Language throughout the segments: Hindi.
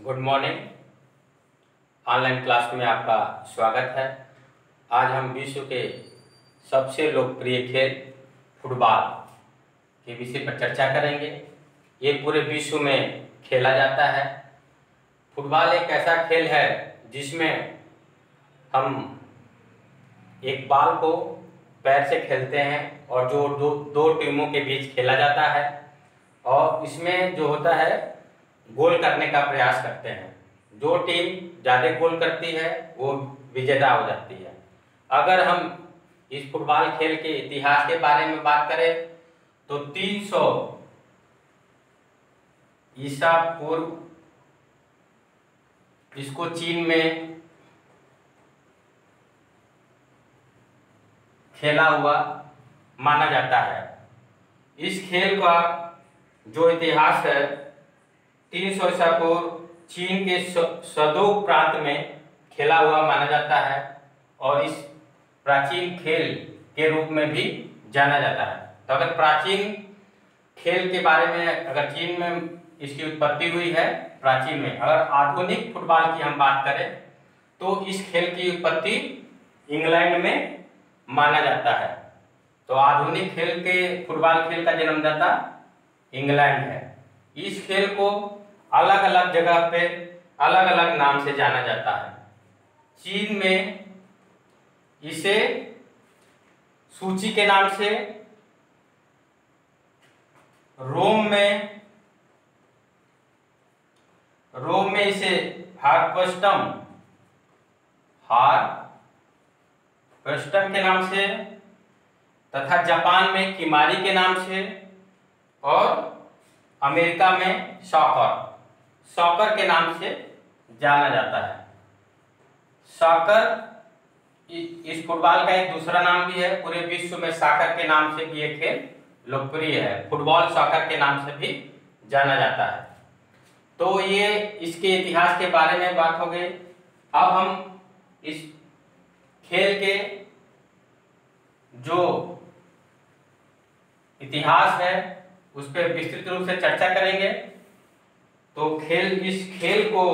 Good morning. ऑनलाइन क्लास में आपका स्वागत है। आज हम विश्व के सबसे लोकप्रिय खेल फुटबॉल के विषय पर चर्चा करेंगे। ये पूरे विश्व में खेला जाता है। फुटबॉल एक ऐसा खेल है जिसमें हम एक बॉल को पैर से खेलते हैं और जो दो टीमों के बीच खेला जाता है और इसमें जो होता है गोल करने का प्रयास करते हैं। जो टीम ज़्यादा गोल करती है वो विजेता हो जाती है। अगर हम इस फुटबॉल खेल के इतिहास के बारे में बात करें तो 300 ईसा पूर्व इसको चीन में खेला हुआ माना जाता है। इस खेल का जो इतिहास है 300 ईसा पूर्व चीन के शदोक प्रांत में खेला हुआ माना जाता है और इस प्राचीन खेल के रूप में भी जाना जाता है। तो अगर प्राचीन खेल के बारे में अगर चीन में इसकी उत्पत्ति हुई है प्राचीन में, अगर आधुनिक फुटबॉल की हम बात करें तो इस खेल की उत्पत्ति इंग्लैंड में माना जाता है। तो आधुनिक खेल के फुटबॉल खेल का जन्मदाता इंग्लैंड है। इस खेल को अलग अलग जगह पे अलग अलग नाम से जाना जाता है। चीन में इसे सूची के नाम से, रोम में इसे हार्पस्टम के नाम से, तथा जापान में किमारी के नाम से और अमेरिका में सॉकर के नाम से जाना जाता है। सॉकर इस फुटबॉल का एक दूसरा नाम भी है। पूरे विश्व में सॉकर के नाम से भी ये खेल लोकप्रिय है। फुटबॉल सॉकर के नाम से भी जाना जाता है। तो ये इसके इतिहास के बारे में बात हो गई। अब हम इस खेल के जो इतिहास है उस पर विस्तृत रूप से चर्चा करेंगे। तो इस खेल को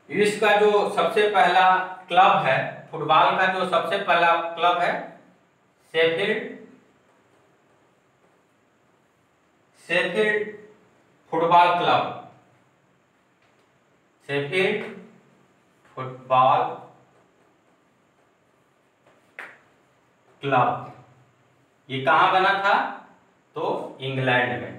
इसका जो सबसे पहला क्लब है, फुटबॉल का जो सबसे पहला क्लब है शेफील्ड फुटबॉल क्लब ये कहां बना था? तो इंग्लैंड में।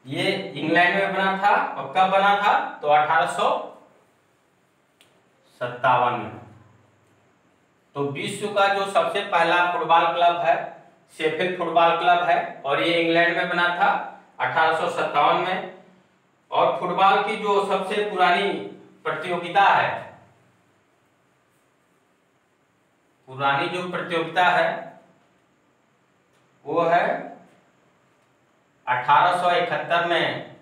ये इंग्लैंड में बना था और कब बना था? तो 1857 में। तो विश्व का जो सबसे पहला फुटबॉल क्लब है शेफील्ड फुटबॉल क्लब है और ये इंग्लैंड में बना था 1857 में। और फुटबॉल की जो सबसे पुरानी प्रतियोगिता है, वो है 1871 में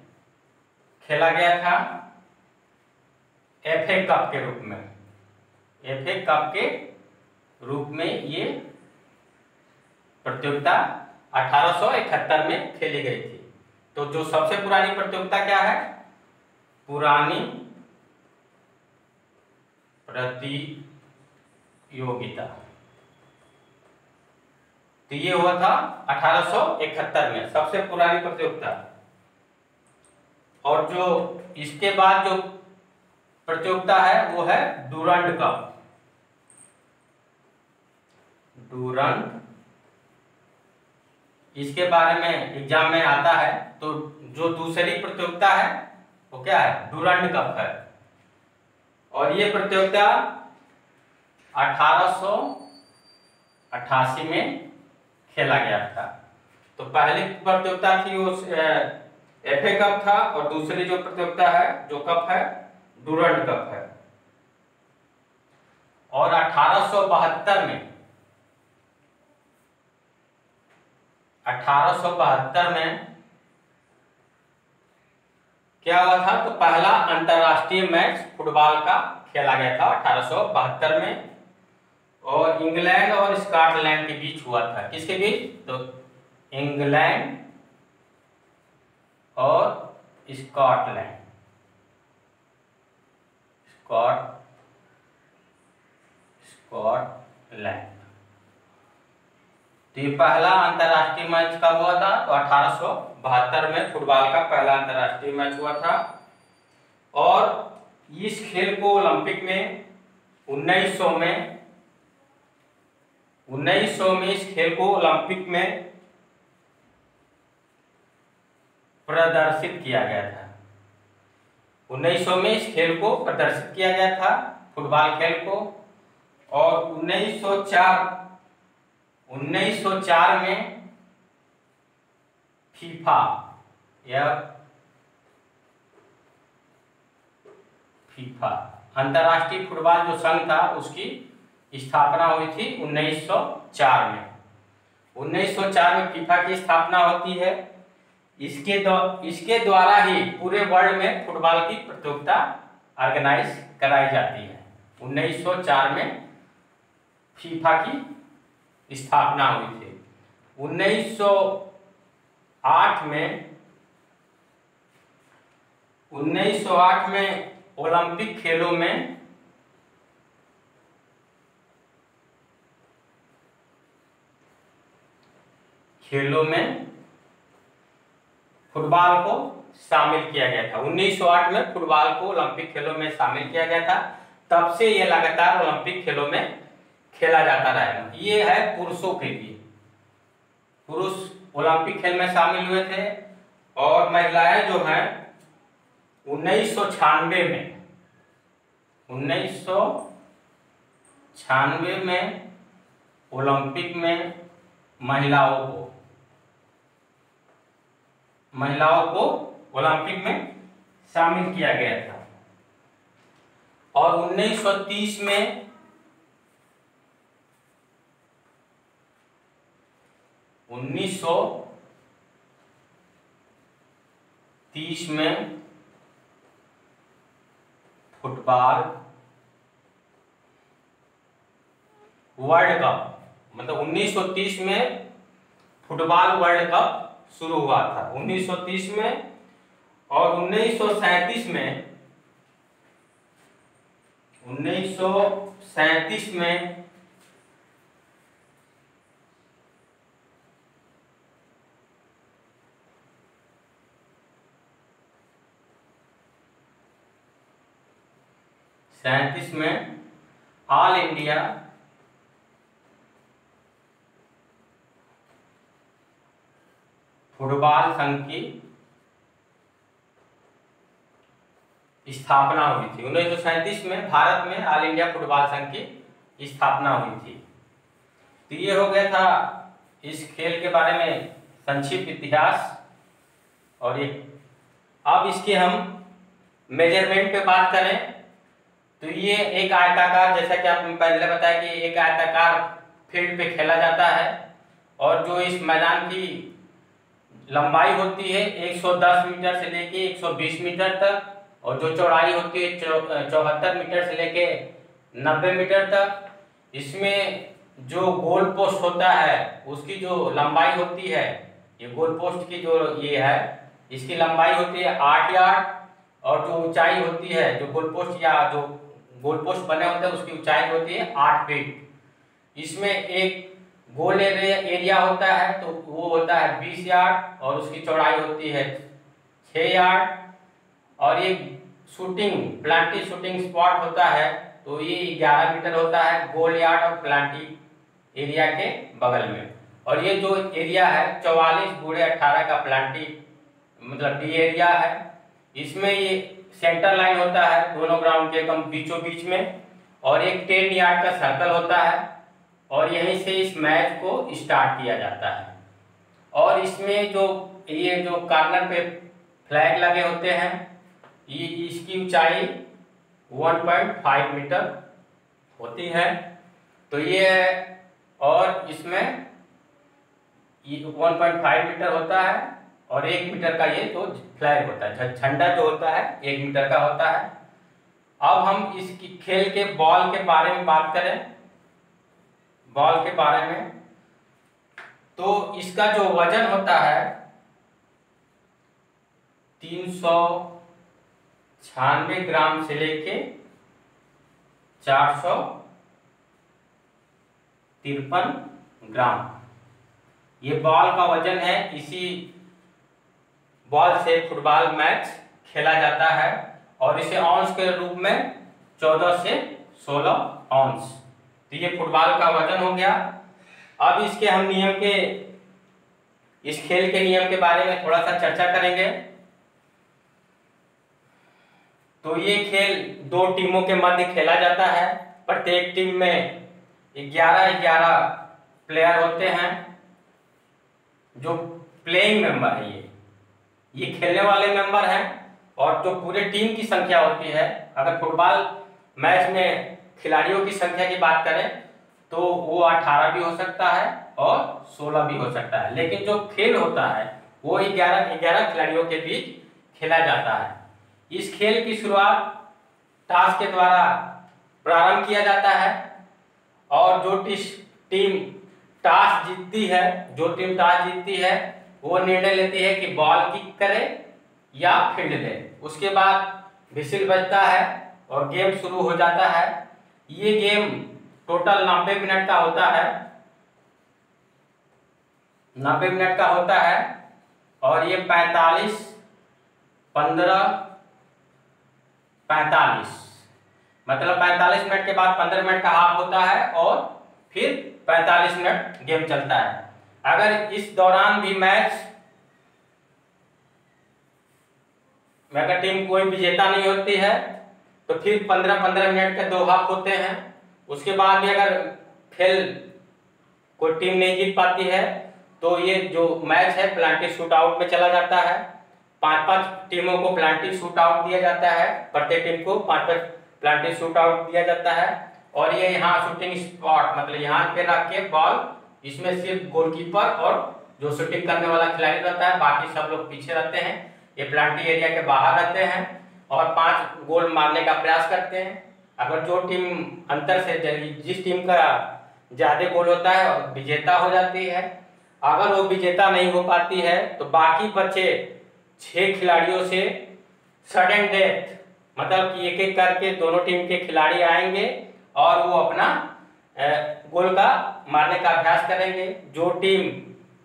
खेला गया था एफए कप के रूप में। एफए कप के रूप में ये प्रतियोगिता 1871 में खेली गई थी। तो जो सबसे पुरानी प्रतियोगिता क्या है? पुरानी प्रतियोगिता। तो ये हुआ था 1871 में सबसे पुरानी प्रतियोगिता। और जो इसके बाद जो प्रतियोगिता है वो है डूरंड कप। इसके बारे में एग्जाम में आता है। तो जो दूसरी प्रतियोगिता है वो क्या है? डूरंड कप है। और ये प्रतियोगिता 1888 में खेला गया था। तो पहली प्रतियोगिता थी वो एफए कप था और दूसरी जो प्रतियोगिता है जो कप है डूरंड कप है। और 1872 में क्या हुआ था? तो पहला अंतरराष्ट्रीय मैच फुटबॉल का खेला गया था 1872 में और इंग्लैंड और स्कॉटलैंड के बीच हुआ था। किसके बीच? तो इंग्लैंड और स्कॉटलैंड। स्कॉटलैंड। तो ये पहला अंतर्राष्ट्रीय मैच कब हुआ था? तो 1872 में फुटबॉल का पहला अंतर्राष्ट्रीय मैच हुआ था। और इस खेल को ओलंपिक में 1900 में इस खेल को ओलंपिक में प्रदर्शित किया गया था। 1900 में इस खेल को प्रदर्शित किया गया था, फुटबॉल खेल को। और 1904 में फीफा अंतर्राष्ट्रीय फुटबॉल जो संघ था उसकी स्थापना हुई थी 1904 में। 1904 में फीफा की स्थापना होती है। इसके द्वारा ही पूरे वर्ल्ड में फुटबॉल की प्रतियोगिता ऑर्गेनाइज कराई जाती है। 1904 में फीफा की स्थापना हुई थी। 1908 में ओलंपिक खेलों में फुटबॉल को शामिल किया गया था। 1908 में फुटबॉल को ओलंपिक खेलों में शामिल किया गया था। तब से ये लगातार ओलंपिक खेलों में खेला जाता रहा है। ये है पुरुषों के लिए, पुरुष ओलंपिक खेल में शामिल हुए थे। और महिलाएं जो हैं 1996 में ओलंपिक में महिलाओं को ओलंपिक में शामिल किया गया था। और 1930 में फुटबॉल वर्ल्ड कप, मतलब 1930 में फुटबॉल वर्ल्ड कप शुरू हुआ था 1930 में। और 1937 में ऑल इंडिया फुटबॉल संघ की स्थापना हुई थी। 1937 में भारत में ऑल इंडिया फुटबॉल संघ की स्थापना हुई थी। तो ये हो गया था इस खेल के बारे में संक्षिप्त इतिहास। और ये अब इसके हम मेजरमेंट पे बात करें तो ये एक आयताकार, जैसा कि आपने पहले बताया कि एक आयताकार फील्ड पे खेला जाता है। और जो इस मैदान की लंबाई होती है 110 मीटर से लेके 120 मीटर तक, और जो चौड़ाई होती है 74 मीटर से लेके 90 मीटर तक। इसमें जो गोल पोस्ट होता है उसकी जो लंबाई होती है, ये गोल पोस्ट की जो ये है इसकी लंबाई होती है 8 यार्ड। और जो ऊंचाई होती है, जो गोल पोस्ट या जो गोल पोस्ट बने होते हैं उसकी ऊंचाई होती है 8 फीट। इसमें एक गोल एरिया होता है तो वो होता है 20 यार्ड और उसकी चौड़ाई होती है 6 यार्ड। और एक प्लांटी शूटिंग स्पॉट होता है तो ये 11 मीटर होता है गोल यार्ड और प्लांटी एरिया के बगल में। और ये जो एरिया है 44x18 का प्लांटी मतलब डी एरिया है। इसमें ये सेंटर लाइन होता है दोनों ग्राउंड के एकदम बीचों बीच में, और एक 10 यार्ड का सर्कल होता है। और यहीं से इस मैच को स्टार्ट किया जाता है। और इसमें जो कॉर्नर पे फ्लैग लगे होते हैं, ये इसकी ऊंचाई 1.5 मीटर होती है। तो ये और इसमें 1.5 मीटर होता है और 1 मीटर का ये तो फ्लैग होता है, झंडा जो होता है 1 मीटर का होता है। अब हम इस खेल के बॉल के बारे में बात करें, बॉल के बारे में, तो इसका जो वजन होता है 396 ग्राम से लेके 453 ग्राम ये बॉल का वजन है। इसी बॉल से फुटबॉल मैच खेला जाता है और इसे औंस के रूप में 14 से 16 औंस। तो ये फुटबॉल का वजन हो गया। अब इसके हम इस खेल के नियम के बारे में थोड़ा सा चर्चा करेंगे। तो ये खेल 2 टीमों के मध्य खेला जाता है। प्रत्येक टीम में 11-11 प्लेयर होते हैं जो प्लेइंग मेंबर है। ये खेलने वाले मेंबर हैं। और जो पूरे टीम की संख्या होती है, अगर फुटबॉल मैच में खिलाड़ियों की संख्या की बात करें तो वो 18 भी हो सकता है और 16 भी हो सकता है, लेकिन जो खेल होता है वो 11-11 खिलाड़ियों के बीच खेला जाता है। इस खेल की शुरुआत टॉस के द्वारा प्रारंभ किया जाता है और जो टीम टॉस जीतती है वो निर्णय लेती है कि बॉल किक करे या फील्ड ले। उसके बाद विसिल बजता है और गेम शुरू हो जाता है। ये गेम टोटल 90 मिनट का होता है। 90 मिनट का होता है और ये 45 मतलब 45 मिनट के बाद 15 मिनट का हाफ होता है और फिर 45 मिनट गेम चलता है। अगर इस दौरान भी मैच में अगर टीम कोई विजेता नहीं होती है तो फिर 15-15 मिनट के 2 हाफ होते हैं। उसके बाद भी अगर खेल कोई टीम नहीं जीत पाती है तो ये जो मैच है पेनल्टी शूट आउट में चला जाता है। 5-5 टीमों को पेनल्टी शूट आउट दिया जाता है। प्रत्येक टीम को 5-5 पेनल्टी शूट आउट दिया जाता है और ये यहाँ शूटिंग स्पॉट मतलब यहाँ पे रख के बॉल, इसमें सिर्फ गोलकीपर और जो शूटिंग करने वाला खिलाड़ी रहता है, बाकी सब लोग पीछे रहते हैं। ये पेनल्टी एरिया के बाहर रहते हैं और 5 गोल मारने का प्रयास करते हैं। अगर जो टीम अंतर से जिस टीम का ज्यादा गोल होता है विजेता हो जाती है। अगर वो विजेता नहीं हो पाती है तो बाकी बचे 6 खिलाड़ियों से सडन डेथ मतलब कि एक एक करके दोनों टीम के खिलाड़ी आएंगे और वो अपना गोल का मारने का अभ्यास करेंगे। जो टीम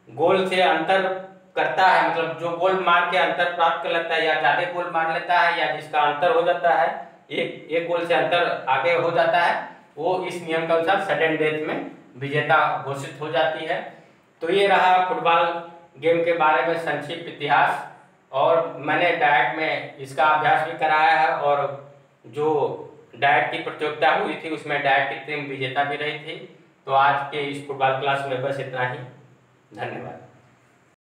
गोल से अंतर करता है मतलब जो गोल मार के अंतर प्राप्त कर लेता है या ज्यादा गोल मार लेता है या जिसका अंतर हो जाता है एक गोल से अंतर आगे हो जाता है, वो इस नियम के अनुसार सडन डेथ में विजेता घोषित हो जाती है। तो ये रहा फुटबॉल गेम के बारे में संक्षिप्त इतिहास। और मैंने डाइट में इसका अभ्यास भी कराया है और जो डाइट की प्रतियोगिता हुई थी उसमें डाइट की टीम विजेता भी रही थी। तो आज के इस फुटबॉल क्लास में बस इतना ही। धन्यवाद।